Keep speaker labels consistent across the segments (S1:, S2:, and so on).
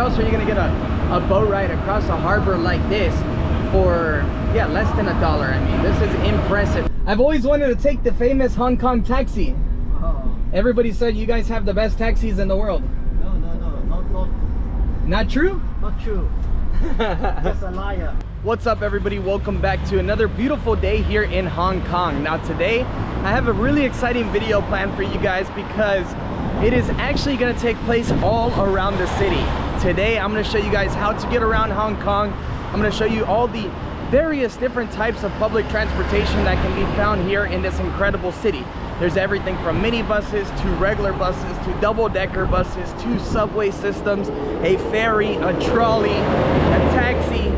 S1: else are you gonna get a boat ride across a harbor like this for, yeah, less than $1. I mean, this is impressive. I've always wanted to take the famous Hong Kong taxi. Everybody said you guys have the best taxis in the world.
S2: No,
S1: not true?
S2: not true. That's a liar.
S1: What's up, everybody? Welcome back to another beautiful day here in Hong Kong. Now today I have a really exciting video planned for you guys because it is actually going to take place all around the city. Today I'm going to show you guys how to get around Hong Kong. I'm going to show you all the various different types of public transportation that can be found here in this incredible city. There's everything from minibuses to regular buses to double-decker buses to subway systems, a ferry, a trolley, a taxi,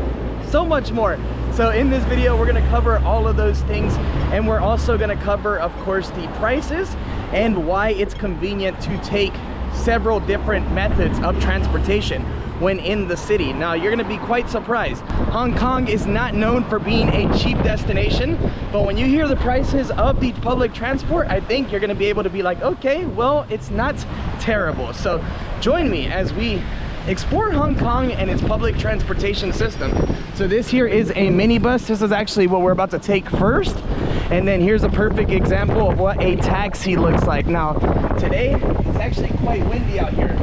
S1: so much more. So in this video we're going to cover all of those things, and we're also going to cover, of course, the prices and why it's convenient to take several different methods of transportation when in the city. Now you're going to be quite surprised. Hong Kong is not known for being a cheap destination, but when you hear the prices of the public transport, I think you're going to be able to be like, okay, well, it's not terrible. So join me as we explore Hong Kong and its public transportation system. So this here is a minibus. This is actually what we're about to take first, and then here's a perfect example of what a taxi looks like. Now today it's actually quite windy out here.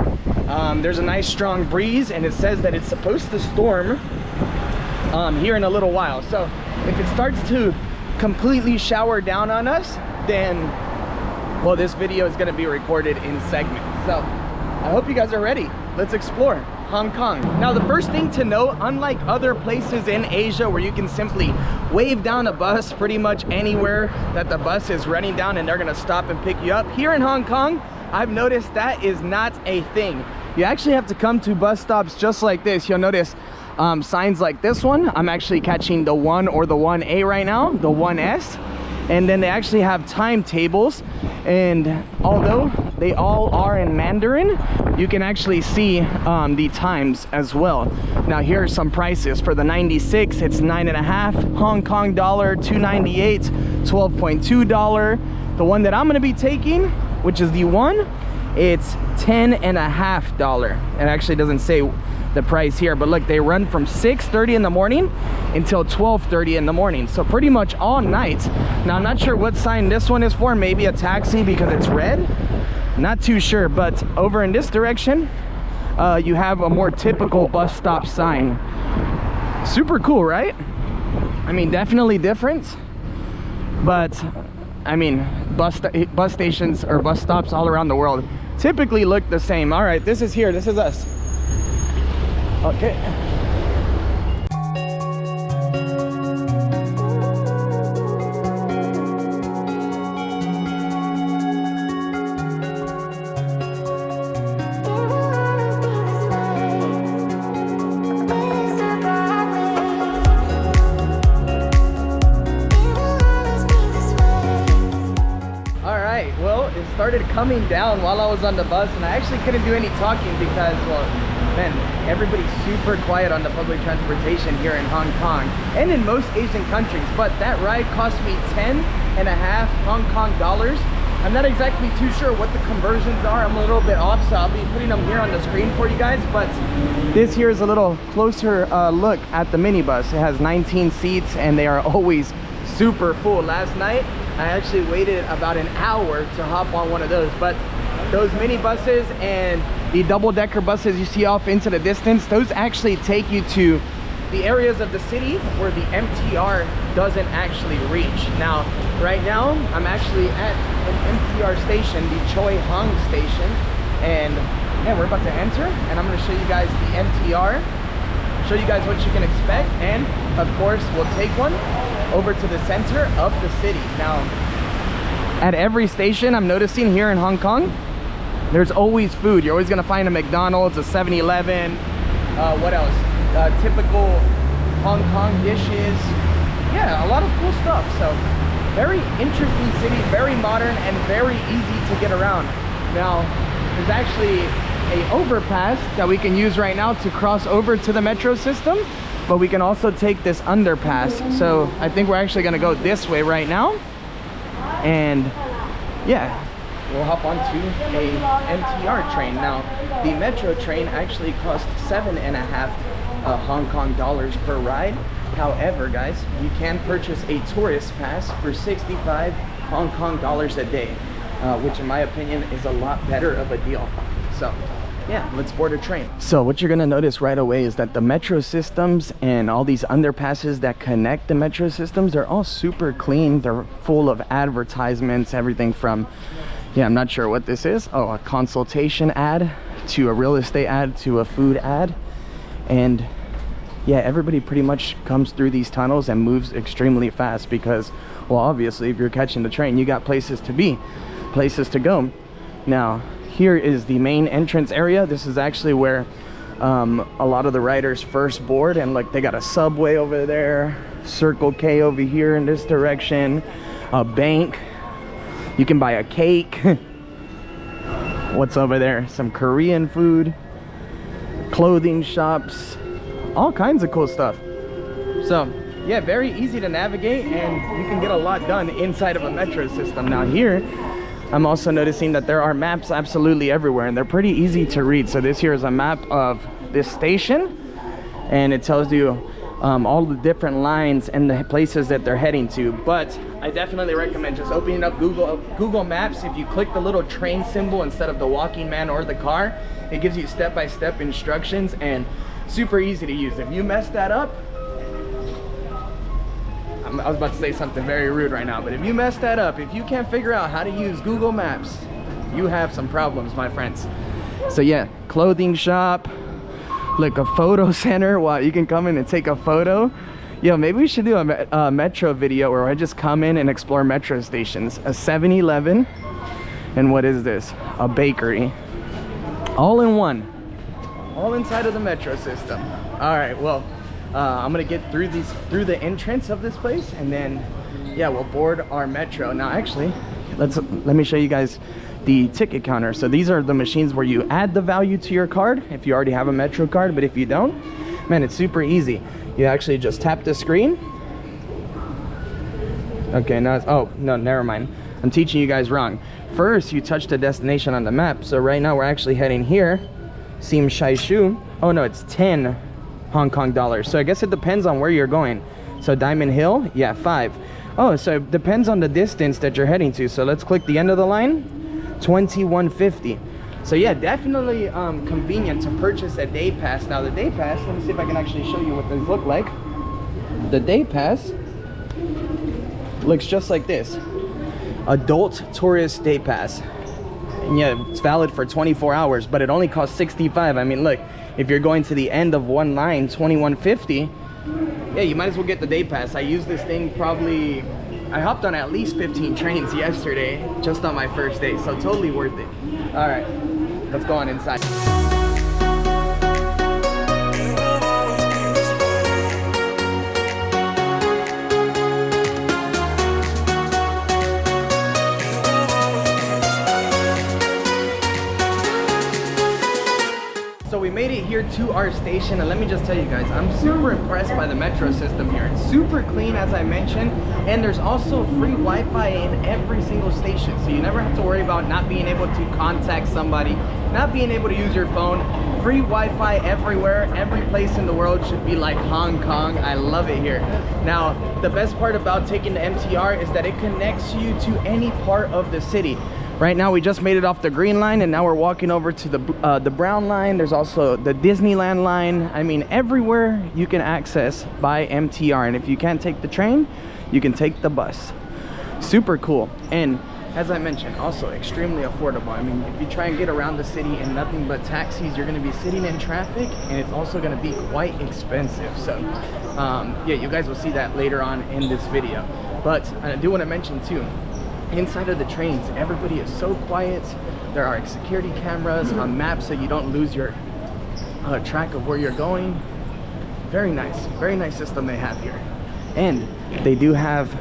S1: There's a nice strong breeze, and it says that it's supposed to storm here in a little while. So if it starts to completely shower down on us, then, well, this video is going to be recorded in segments. So I hope you guys are ready. Let's explore Hong Kong. Now the first thing to note, unlike other places in Asia where you can simply wave down a bus pretty much anywhere that the bus is running down and they're going to stop and pick you up, here in Hong Kong I've noticed that is not a thing. You actually have to come to bus stops just like this. You'll notice signs like this one. I'm actually catching the 1 or the 1A right now, the 1S. And then they actually have timetables, and although they all are in Mandarin, you can actually see the times as well. Now here are some prices. For the 96, it's $9.5 Hong Kong dollar, $2.98, $12.2. The one that I'm going to be taking, which is the one, it's $10.5. It actually doesn't say the price here, but look, they run from 6:30 in the morning until 12:30 in the morning, so pretty much all night. Now I'm not sure what sign this one is for, maybe a taxi because it's red, not too sure. But over in this direction you have a more typical bus stop sign. Super cool, right? I mean, definitely different, but I mean, bus stations or bus stops all around the world typically look the same. All right, this is here, this is us. Okay. Well, it started coming down while I was on the bus, and I actually couldn't do any talking because, well, man, everybody's super quiet on the public transportation here in Hong Kong and in most Asian countries. But that ride cost me $10.5 Hong Kong dollars. I'm not exactly too sure what the conversions are. I'm a little bit off, so I'll be putting them here on the screen for you guys. But this here is a little closer look at the minibus. It has 19 seats, and they are always super full. Last night I actually waited about an hour to hop on one of those. But those minibuses and the double-decker buses you see off into the distance, those actually take you to the areas of the city where the MTR doesn't actually reach. Now right now I'm actually at an MTR station, the Choi Hung station, and yeah, we're about to enter, and I'm going to show you guys the MTR, show you guys what you can expect, and of course we'll take one over to the center of the city. Now at every station I'm noticing here in Hong Kong, there's always food. You're always gonna find a McDonald's, a 7-Eleven, what else? Typical Hong Kong dishes. Yeah, a lot of cool stuff. So very interesting city, very modern, and very easy to get around. Now there's actually a overpass that we can use right now to cross over to the metro system, but we can also take this underpass. So I think we're actually gonna go this way right now. And yeah, we'll hop onto a MTR train. Now, the metro train actually costs 7.5 Hong Kong dollars per ride. However, guys, you can purchase a tourist pass for 65 Hong Kong dollars a day, which in my opinion is a lot better of a deal. So yeah, let's board a train. So what you're gonna notice right away is that the metro systems and all these underpasses that connect the metro systems, they're all super clean. They're full of advertisements, everything from, yeah, I'm not sure what this is. Oh, a consultation ad to a real estate ad to a food ad. And yeah, everybody pretty much comes through these tunnels and moves extremely fast because, well, obviously if you're catching the train, you got places to be, places to go. Now, here is the main entrance area. This is actually where a lot of the riders first board, and like they got a Subway over there, Circle K over here in this direction, a bank. You can buy a cake. What's over there? Some Korean food, clothing shops, all kinds of cool stuff. So yeah, very easy to navigate, and you can get a lot done inside of a metro system. Now here, I'm also noticing that there are maps absolutely everywhere, and they're pretty easy to read. So this here is a map of this station, and it tells you all the different lines and the places that they're heading to. But I definitely recommend just opening up Google Maps. If you click the little train symbol instead of the walking man or the car, it gives you step-by-step instructions and super easy to use. If you mess that up, I was about to say something very rude right now, but if you mess that up, if you can't figure out how to use Google Maps, you have some problems, my friends. So yeah, clothing shop, like a photo center. Wow, you can come in and take a photo. Yo, maybe we should do a metro video where I just come in and explore metro stations. A 7-Eleven, and what is this? A bakery. All in one. All inside of the metro system. All right, well, I'm gonna get through the entrance of this place, and then yeah, we'll board our metro. Now actually, let me show you guys the ticket counter. So these are the machines where you add the value to your card if you already have a metro card, but if you don't, man, it's super easy. You actually just tap the screen. Okay, now it's, oh no, never mind, I'm teaching you guys wrong. First you touch the destination on the map. So right now we're actually heading here, Sim Shai Shu. Oh no, it's 10 Hong Kong dollars. So I guess it depends on where you're going. So Diamond Hill, yeah, 5. Oh, so it depends on the distance that you're heading to. So let's click the end of the line, 21.50. So yeah, definitely convenient to purchase a day pass. Now the day pass, let me see if I can actually show you what these look like. The day pass looks just like this. Adult tourist day pass. And yeah, it's valid for 24 hours, but it only costs 65. I mean, look, if you're going to the end of one line, 21.50, yeah, you might as well get the day pass. I used this thing probably, I hopped on at least 15 trains yesterday just on my first day, so totally worth it. All right, let's go on inside. So we made it here to our station, and let me just tell you guys, I'm super impressed by the metro system here. It's super clean, as I mentioned, and there's also free Wi-Fi in every single station, so you never have to worry about not being able to contact somebody, not being able to use your phone. Free Wi-Fi everywhere. Every place in the world should be like Hong Kong. I love it here. Now, the best part about taking the MTR is that it connects you to any part of the city. Right now we just made it off the green line, and now we're walking over to the brown line. There's also the Disneyland line. I mean, everywhere you can access by MTR, and if you can't take the train, you can take the bus. Super cool. And as I mentioned, also extremely affordable. I mean, if you try and get around the city in nothing but taxis, you're going to be sitting in traffic, and it's also going to be quite expensive. So yeah, you guys will see that later on in this video. But I do want to mention too, inside of the trains, everybody is so quiet. There are security cameras on maps so you don't lose your track of where you're going. Very nice system they have here. And they do have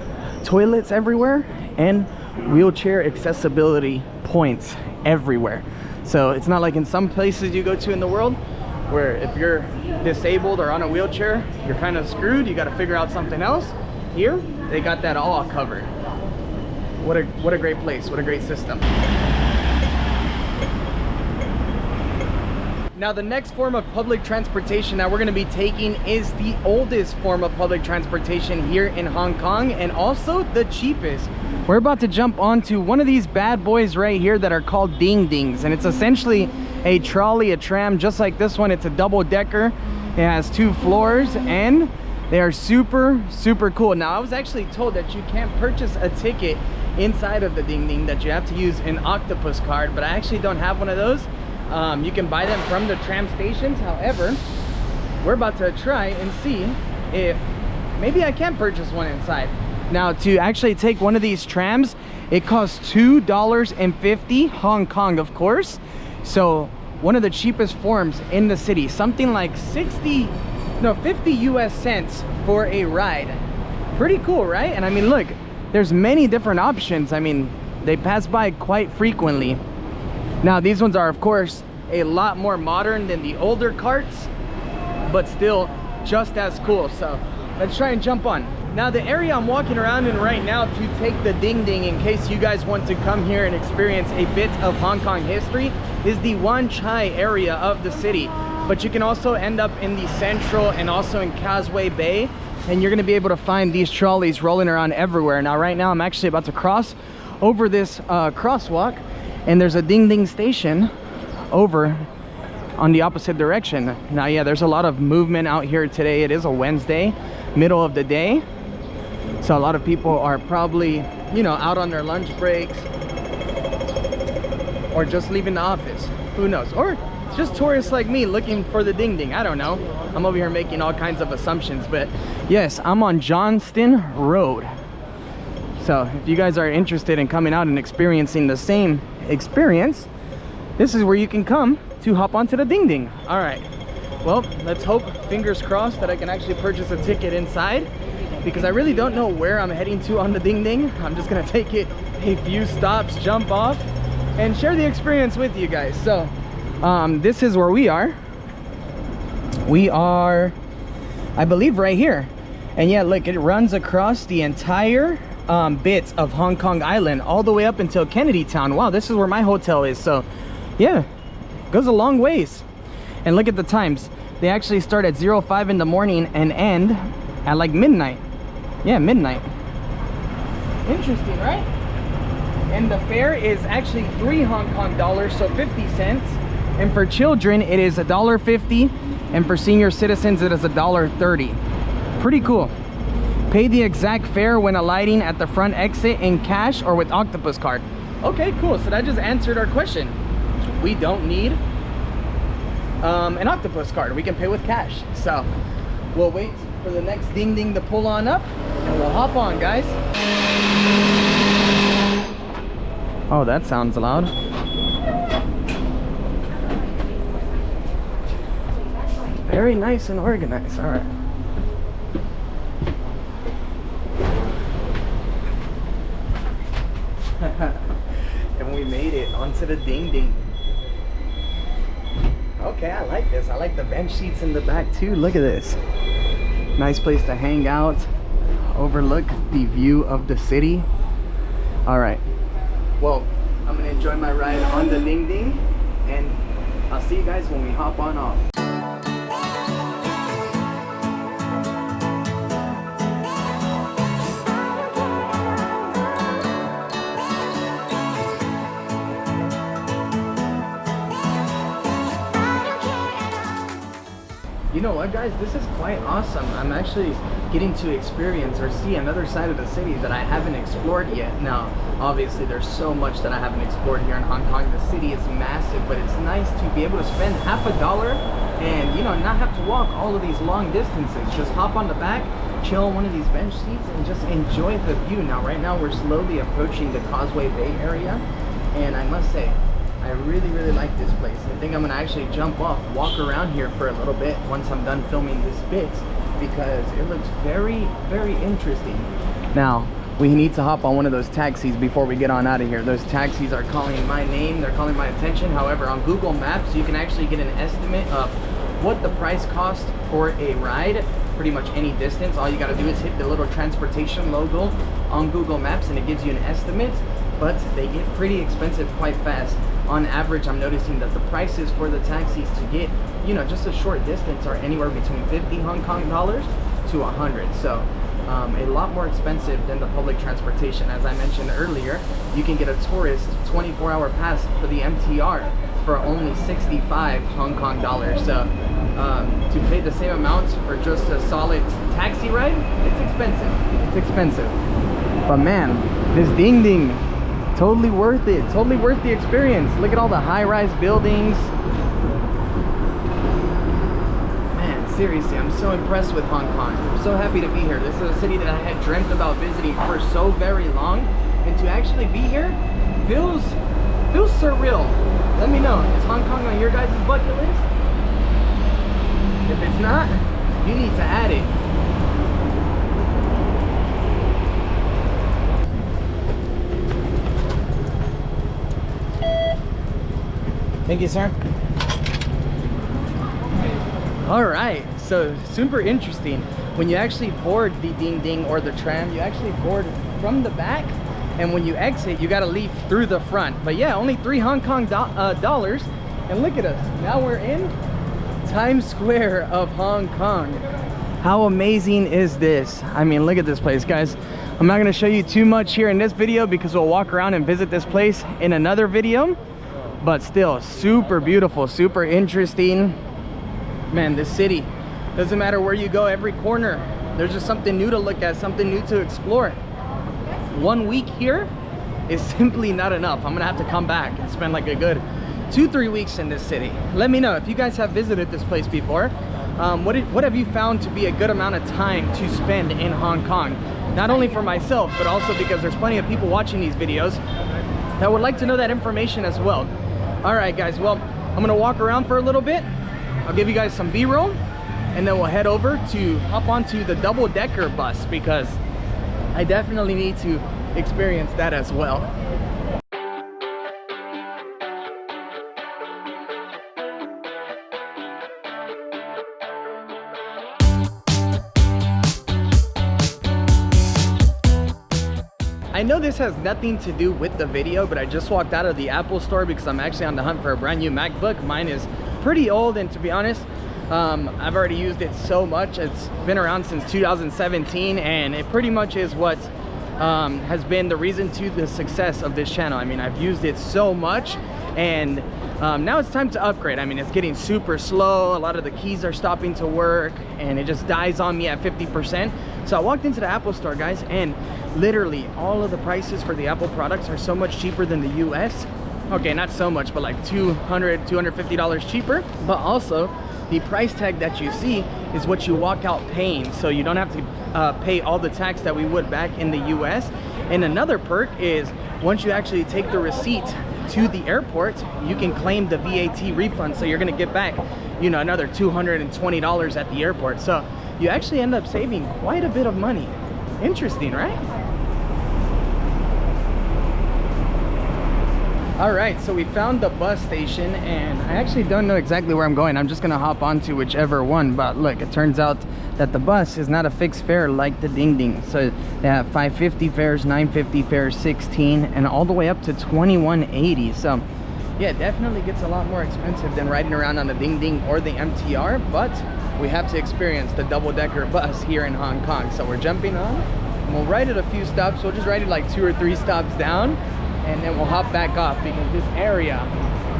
S1: toilets everywhere and wheelchair accessibility points everywhere. So it's not like in some places you go to in the world where if you're disabled or on a wheelchair, you're kind of screwed, you got to figure out something else. Here, they got that all covered. What a great place, what a great system. Now the next form of public transportation that we're going to be taking is the oldest form of public transportation here in Hong Kong, and also the cheapest. We're about to jump onto one of these bad boys right here that are called ding dings, and it's essentially a trolley, a tram, just like this one. It's a double-decker. It has 2 floors, and they are super cool. Now I was actually told that you can't purchase a ticket inside of the ding ding, that you have to use an octopus card, but I actually don't have one of those. You can buy them from the tram stations. However, we're about to try and see if maybe I can purchase one inside. Now, to actually take one of these trams, it costs $2.50 Hong Kong, of course. So one of the cheapest forms in the city, something like 50 US cents for a ride. Pretty cool, right? And I mean, look, there's many different options. I mean, they pass by quite frequently. Now these ones are, of course, a lot more modern than the older carts, but still just as cool. So let's try and jump on. Now the area I'm walking around in right now to take the ding ding, in case you guys want to come here and experience a bit of Hong Kong history, is the Wan Chai area of the city. But you can also end up in the Central and also in Causeway Bay, and you're gonna be able to find these trolleys rolling around everywhere. Now right now I'm actually about to cross over this crosswalk, and there's a ding ding station over on the opposite direction. Now yeah, there's a lot of movement out here today. It is a Wednesday, middle of the day, so a lot of people are probably, you know, out on their lunch breaks or just leaving the office, who knows, or just tourists like me looking for the ding ding. I don't know, I'm over here making all kinds of assumptions. But yes, I'm on Johnston Road, so if you guys are interested in coming out and experiencing the same experience, this is where you can come to hop onto the ding ding. All right, well, let's hope, fingers crossed, that I can actually purchase a ticket inside, because I really don't know where I'm heading to on the ding ding. I'm just gonna take it a few stops, jump off, and share the experience with you guys. So this is where we are. We are, I believe, right here. And yeah, look, it runs across the entire bit of Hong Kong Island all the way up until Kennedy Town. Wow, this is where my hotel is. So yeah, goes a long ways. And look at the times. They actually start at 05 in the morning and end at like midnight. Yeah, midnight. Interesting, right? And the fare is actually 3 Hong Kong dollars, so 50 cents. And for children, it is $1.50. And for senior citizens, it is $1.30. Pretty cool. Pay the exact fare when alighting at the front exit in cash or with octopus card. Okay, cool. So that just answered our question. We don't need an octopus card. We can pay with cash. So we'll wait for the next ding ding to pull on up, and we'll hop on, guys. Oh, that sounds loud. Very nice and organized. All right. And we made it onto the ding ding. Okay, I like this. I like the bench seats in the back too. Look at this. Nice place to hang out, overlook the view of the city. All right, well, I'm gonna enjoy my ride on the ding ding, and I'll see you guys when we hop on off. You know what, guys, this is quite awesome. I'm actually getting to experience or see another side of the city that I haven't explored yet. Now, obviously there's so much that I haven't explored here in Hong Kong. The city is massive, but it's nice to be able to spend $50 and, you know, not have to walk all of these long distances. Just hop on the back, chill on one of these bench seats, and just enjoy the view. Now, right now we're slowly approaching the Causeway Bay area, and I must say, I really like this place. I think I'm gonna actually jump off, walk around here for a little bit once I'm done filming this bit, because it looks very interesting. Now, we need to hop on one of those taxis before we get on out of here. Those taxis are calling my name, they're calling my attention. However, on Google Maps, you can actually get an estimate of what the price costs for a ride, pretty much any distance. All you gotta do is hit the little transportation logo on Google Maps and it gives you an estimate, but they get pretty expensive quite fast. on average, I'm noticing that the prices for the taxis to get, you know, just a short distance are anywhere between 50 Hong Kong dollars to 100. So a lot more expensive than the public transportation. As I mentioned earlier, you can get a tourist 24-hour pass for the MTR for only 65 Hong Kong dollars. So to pay the same amount for just a solid taxi ride, it's expensive. It's expensive. But man, this ding ding, totally worth it. Totally worth the experience. Look at all the high-rise buildings. Man, seriously, I'm so impressed with Hong Kong. I'm so happy to be here. This is a city that I had dreamt about visiting for so very long, and to actually be here feels surreal. Let me know, is Hong Kong on your guys' bucket list? If it's not, you need to add it. Thank you, sir. All right, so super interesting. When you actually board the ding ding or the tram, you actually board from the back, and when you exit, you gotta leave through the front. But yeah, only 3 Hong Kong dollars. And look at us, now we're in Times Square of Hong Kong. How amazing is this? I mean, look at this place, guys. I'm not gonna show you too much here in this video because we'll walk around and visit this place in another video. But still, super beautiful, super interesting. Man, this city, doesn't matter where you go, every corner, there's just something new to look at, something new to explore. 1 week here is simply not enough. I'm gonna have to come back and spend like a good 2-3 weeks in this city. Let me know if you guys have visited this place before. What have you found to be a good amount of time to spend in Hong Kong? Not only for myself, but also because there's plenty of people watching these videos that would like to know that information as well. All right, guys, well, I'm gonna walk around for a little bit. I'll give you guys some B-roll, and then we'll head over to hop onto the double-decker bus because I definitely need to experience that as well. I know this has nothing to do with the video, but I just walked out of the Apple store because I'm actually on the hunt for a brand new MacBook. Mine is pretty old, and to be honest, I've already used it so much. It's been around since 2017, and it pretty much is what has been the reason to the success of this channel. I mean, I've used it so much, and now it's time to upgrade. I mean, it's getting super slow. A lot of the keys are stopping to work, and it just dies on me at 50%. So I walked into the Apple store, guys, and literally all of the prices for the Apple products are so much cheaper than the US. Okay, not so much, but like $200, $250 cheaper. But also, the price tag that you see is what you walk out paying, so you don't have to pay all the tax that we would back in the US. And another perk is once you actually take the receipt to the airport, you can claim the VAT refund, so you're gonna get back, you know, another $220 at the airport. So you actually end up saving quite a bit of money. Interesting, right? All right, so we found the bus station, and I actually don't know exactly where I'm going. I'm just gonna hop onto whichever one, but look, it turns out that the bus is not a fixed fare like the ding ding. So they have 550 fares, 950 fares, 16, and all the way up to 2180. So yeah, it definitely gets a lot more expensive than riding around on the ding ding or the MTR, but we have to experience the double-decker bus here in Hong Kong. So we're jumping on, and we'll ride it a few stops. We'll just ride it like 2 or 3 stops down, and then we'll hop back off because this area,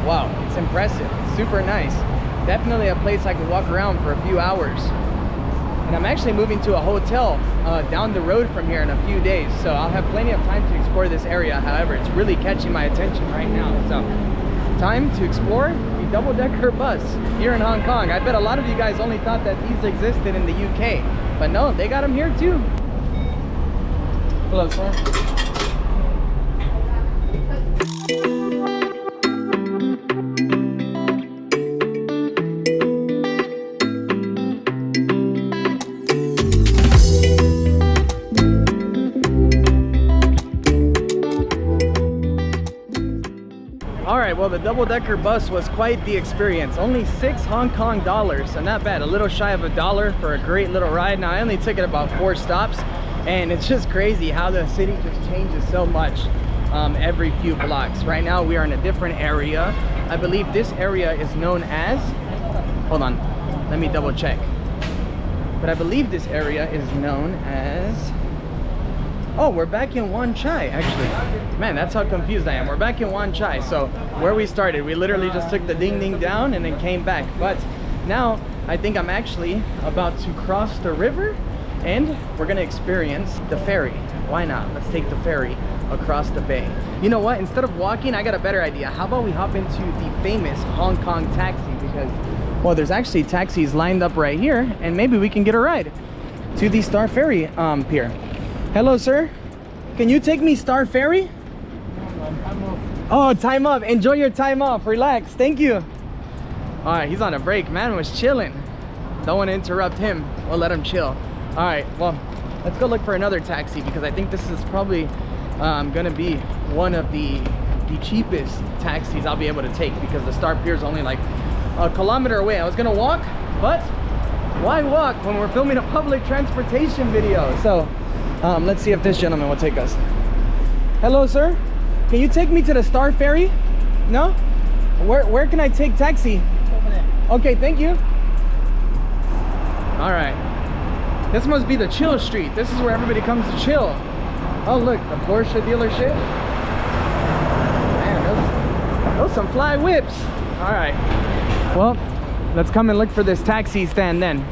S1: wow, it's impressive. It's super nice. Definitely a place I could walk around for a few hours. And I'm actually moving to a hotel down the road from here in a few days, so I'll have plenty of time to explore this area. However, it's really catching my attention right now. So time to explore the double-decker bus here in Hong Kong. I bet a lot of you guys only thought that these existed in the UK, but no, they got them here too. Hello, sir. Alright, well, the double-decker bus was quite the experience. Only 6 Hong Kong dollars, so not bad. A little shy of $1 for a great little ride. Now, I only took it about 4 stops, and it's just crazy how the city just changes so much. every few blocks. Right now we are in a different area. I believe this area is known as, hold on, let me double check. But I believe this area is known as, oh, we're back in Wan Chai actually. Man, that's how confused I am. We're back in Wan Chai. So where we started, we literally just took the ding ding down and then came back. But now I think I'm actually about to cross the river and we're gonna experience the ferry. Why not? Let's take the ferry across the bay. You know what? Instead of walking, I got a better idea. How about we hop into the famous Hong Kong taxi? Because, well, there's actually taxis lined up right here and maybe we can get a ride to the Star Ferry pier. Hello, sir. Can you take me Star Ferry?
S2: Time off.
S1: Oh, time off. Enjoy your time off. Relax. Thank you. All right, he's on a break. Man was chilling. Don't want to interrupt him. We'll let him chill. All right, well, let's go look for another taxi because I think this is probably gonna be one of the cheapest taxis I'll be able to take because the Star Pier is only like a kilometer away. I was gonna walk, but why walk when we're filming a public transportation video? So let's see if this gentleman will take us. Hello, sir. Can you take me to the Star Ferry? No? Where can I take taxi?
S2: Over there.
S1: Okay, thank you. All right. This must be the chill street. This is where everybody comes to chill. Oh, look, the Porsche dealership. Man, those some fly whips. All right. Well, let's come and look for this taxi stand then.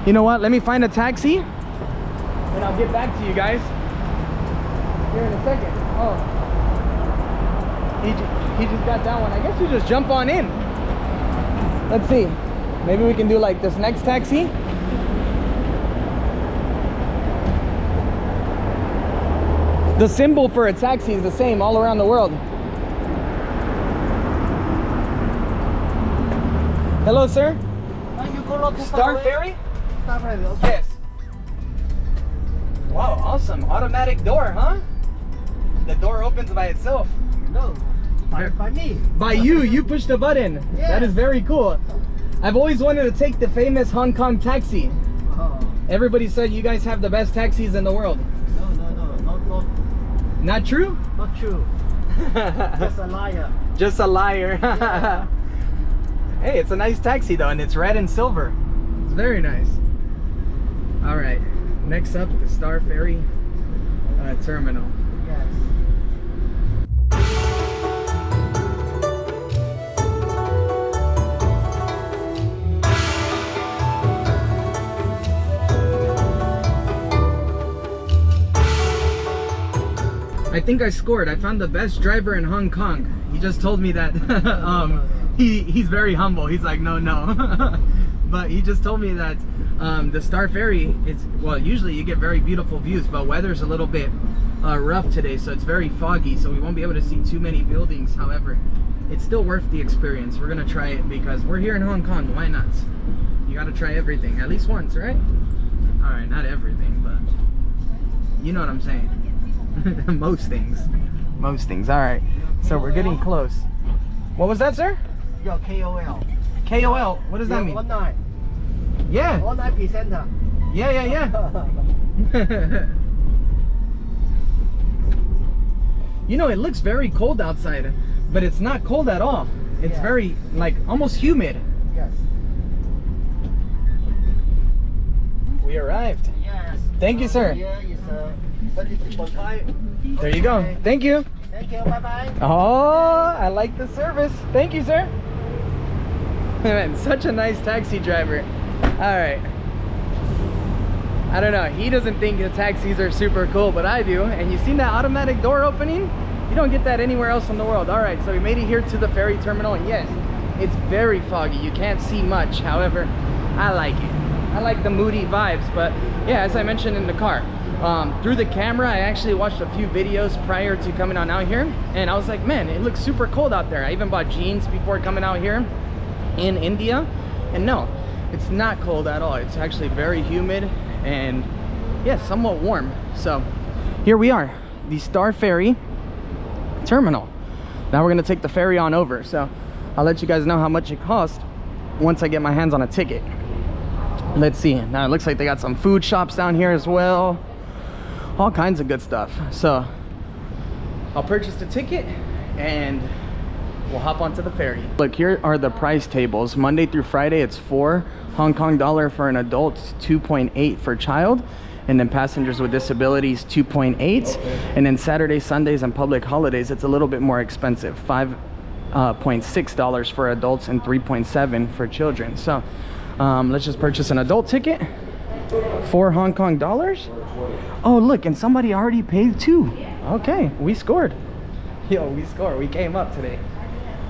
S1: You know what? Let me find a taxi and I'll get back to you guys here in a second. Oh, he just got that one. I guess you just jump on in. Let's see. Maybe we can do like this next taxi. The symbol for a taxi is the same all around the world. Hello, sir.
S2: You go look
S1: Star Ferry?
S2: Star Ferry, okay.
S1: Yes. Wow, awesome. Automatic door, huh? The door opens by itself.
S2: No, by me.
S1: By you, you push the button.
S2: Yeah.
S1: That is very cool. I've always wanted to take the famous Hong Kong taxi.
S2: Oh.
S1: Everybody said you guys have the best taxis in the world.
S2: No,
S1: Not true?
S2: not true. Just a liar.
S1: Just a liar.
S2: Yeah.
S1: Hey, it's a nice taxi though, and it's red and silver. It's very nice. All right, next up, the Star Ferry terminal.
S2: Yes.
S1: I think I scored. I found the best driver in Hong Kong. He just told me that he's very humble. He's like, no. But he just told me that the Star Ferry is, well, usually you get very beautiful views, but weather's a little bit rough today, so it's very foggy, so we won't be able to see too many buildings. However, it's still worth the experience. We're gonna try it because we're here in Hong Kong. Why not? You gotta try everything at least once, right? All right, not everything, but you know what I'm saying. Most things. All right, so we're getting close. What was that, sir?
S2: Your KOL.
S1: KOL, what does that mean?
S2: Online.
S1: Yeah.
S2: Online presenter.
S1: Yeah. You know, it looks very cold outside, but it's not cold at all. It's
S2: Yeah.
S1: very, like, almost humid.
S2: Yes.
S1: We arrived.
S2: Yes.
S1: Thank you, sir.
S2: Here is 32.5.
S1: There you go. Thank you.
S2: Thank you. Bye-bye.
S1: Oh, I like the service. Thank you, sir. Man, such a nice taxi driver. All right. I don't know. He doesn't think the taxis are super cool, but I do. And you seen that automatic door opening? You don't get that anywhere else in the world. All right, so we made it here to the ferry terminal, and yes, it's very foggy. You can't see much. However, I like it. I like the moody vibes. But yeah, as I mentioned in the car, through the camera, I actually watched a few videos prior to coming on out here, and I was like, man, it looks super cold out there. I even bought jeans before coming out here in India, and no, it's not cold at all. It's actually very humid and yeah, somewhat warm. So here we are, the Star Ferry terminal. Now we're gonna take the ferry on over, so I'll let you guys know how much it costs once I get my hands on a ticket. Let's see. Now it looks like they got some food shops down here as well, all kinds of good stuff. So I'll purchase the ticket and we'll hop onto the ferry. Look, here are the price tables. Monday through Friday, it's 4 Hong Kong dollar for an adult, 2.8 for child. And then passengers with disabilities, 2.8. And then Saturdays, Sundays, and public holidays, it's a little bit more expensive. $5.6 for adults and 3.7 for children. So let's just purchase an adult ticket. 4 Hong Kong dollars. Oh, look, and somebody already paid 2. Okay, we scored. Yo, we scored. We came up today.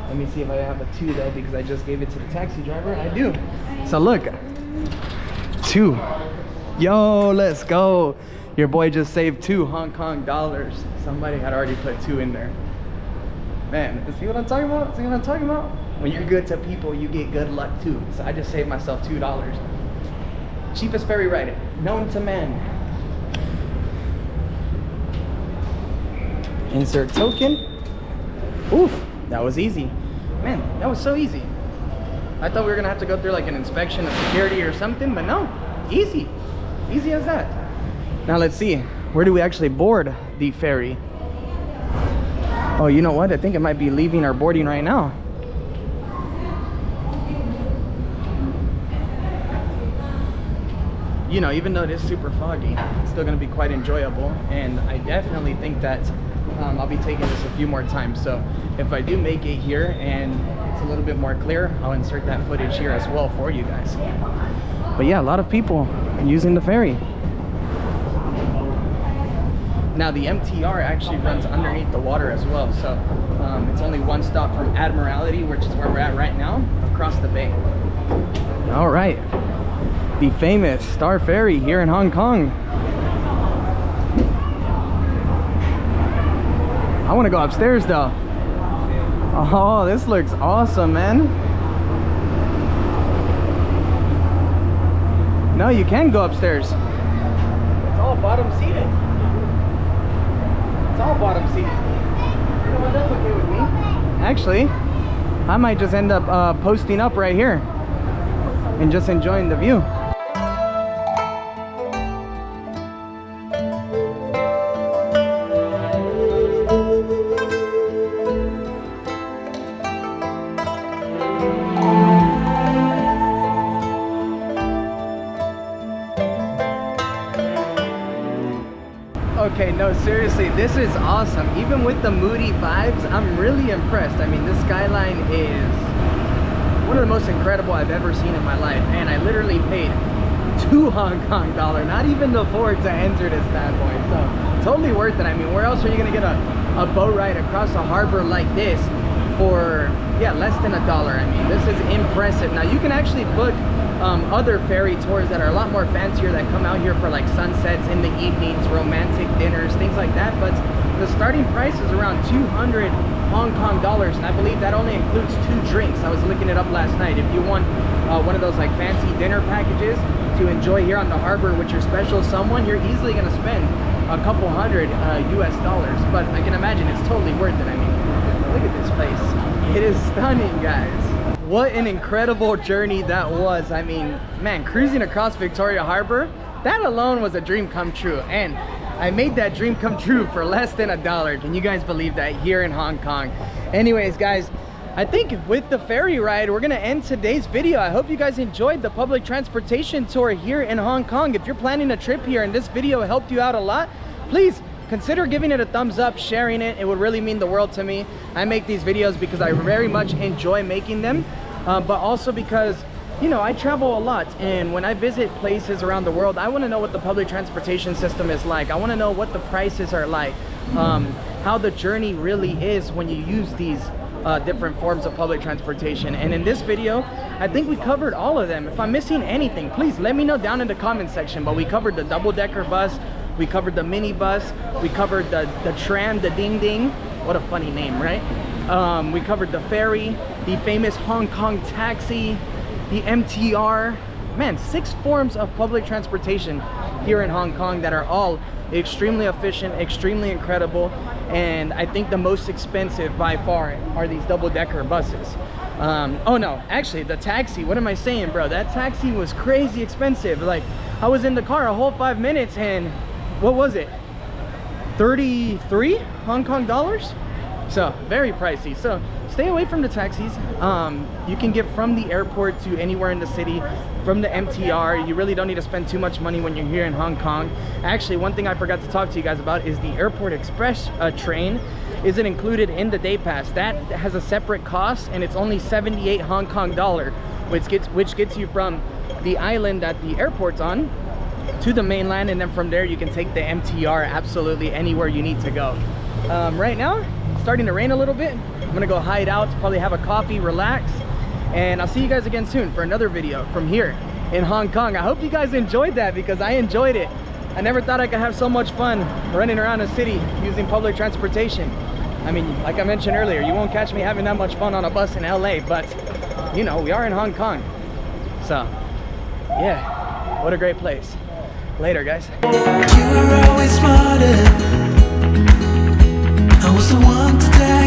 S1: Let me see if I have a 2 though, because I just gave it to the taxi driver. I do. So look, 2. Yo, let's go. Your boy just saved 2 Hong Kong dollars. Somebody had already put 2 in there. Man, see what I'm talking about? See what I'm talking about? When you're good to people, you get good luck too. So I just saved myself $2. Cheapest ferry ride known to man. Insert token. Oof, that was easy. Man, that was so easy. I thought we were gonna have to go through like an inspection of security or something, but no, easy. Easy as that. Now let's see, where do we actually board the ferry? Oh, you know what? I think it might be leaving or boarding right now. You know, even though it is super foggy, it's still gonna be quite enjoyable. And I definitely think that I'll be taking this a few more times. So if I do make it here and it's a little bit more clear, I'll insert that footage here as well for you guys. But yeah, a lot of people using the ferry. Now the MTR actually runs underneath the water as well. So it's only 1 stop from Admiralty, which is where we're at right now, across the bay. All right, the famous Star Ferry here in Hong Kong. I want to go upstairs though. Oh, this looks awesome, man. No, you can go upstairs. It's all bottom seated. It's all bottom seated. You know what? That's okay with me. Actually, I might just end up posting up right here and just enjoying the view. Okay, no, seriously, this is awesome. Even with the moody vibes, I'm really impressed. I mean, this skyline is one of the most incredible I've ever seen in my life. And I literally paid 2 Hong Kong dollar, not even the 4, to enter this bad boy. So, totally worth it. I mean, where else are you gonna get a boat ride across a harbor like this for, yeah, less than $1? I mean, this is impressive. Now, you can actually book other ferry tours that are a lot more fancier that come out here for like sunsets in the evenings, romantic dinners, things like that. But the starting price is around 200 Hong Kong dollars, and I believe that only includes 2 drinks. I was looking it up last night. If you want one of those like fancy dinner packages to enjoy here on the harbor with your special someone, you're easily going to spend a couple hundred US dollars. But I can imagine it's totally worth it. I mean, look at this place. It is stunning, guys. What an incredible journey that was. I mean, man, cruising across Victoria Harbor, that alone was a dream come true. And I made that dream come true for less than $1. Can you guys believe that? Here in Hong Kong. Anyways, guys, I think with the ferry ride, we're gonna end today's video. I hope you guys enjoyed the public transportation tour here in Hong Kong. If you're planning a trip here and this video helped you out a lot, please consider giving it a thumbs up, sharing it. It would really mean the world to me. I make these videos because I very much enjoy making them, but also because, you know, I travel a lot, and when I visit places around the world, I want to know what the public transportation system is like. I want to know what the prices are like, how the journey really is when you use these different forms of public transportation. And in this video, I think we covered all of them. If I'm missing anything, please let me know down in the comment section. But we covered the double-decker bus, we covered the minibus, we covered the tram, the ding ding. What a funny name, right? We covered the ferry, the famous Hong Kong taxi, the MTR. Man, 6 forms of public transportation here in Hong Kong that are all extremely efficient, extremely incredible, and I think the most expensive by far are these double-decker buses. Oh no, actually the taxi, what am I saying, bro? That taxi was crazy expensive. Like, I was in the car a whole 5 minutes and what was it? 33 Hong Kong dollars. So very pricey. So stay away from the taxis. You can get from the airport to anywhere in the city from the MTR. You really don't need to spend too much money when you're here in Hong Kong. Actually, one thing I forgot to talk to you guys about is the Airport Express train isn't included in the day pass. That has a separate cost, and it's only 78 Hong Kong dollar, which gets you from the island that the airport's on to the mainland, and then from there you can take the MTR absolutely anywhere you need to go. Right now it's starting to rain a little bit. I'm gonna go hide out, probably have a coffee, relax, and I'll see you guys again soon for another video from here in Hong Kong. I hope you guys enjoyed that, because I enjoyed it. I never thought I could have so much fun running around a city using public transportation. I mean, like I mentioned earlier, you won't catch me having that much fun on a bus in LA, but you know, we are in Hong Kong. So yeah, what a great place. Later, guys.
S3: You were always smarter. I was the one to tell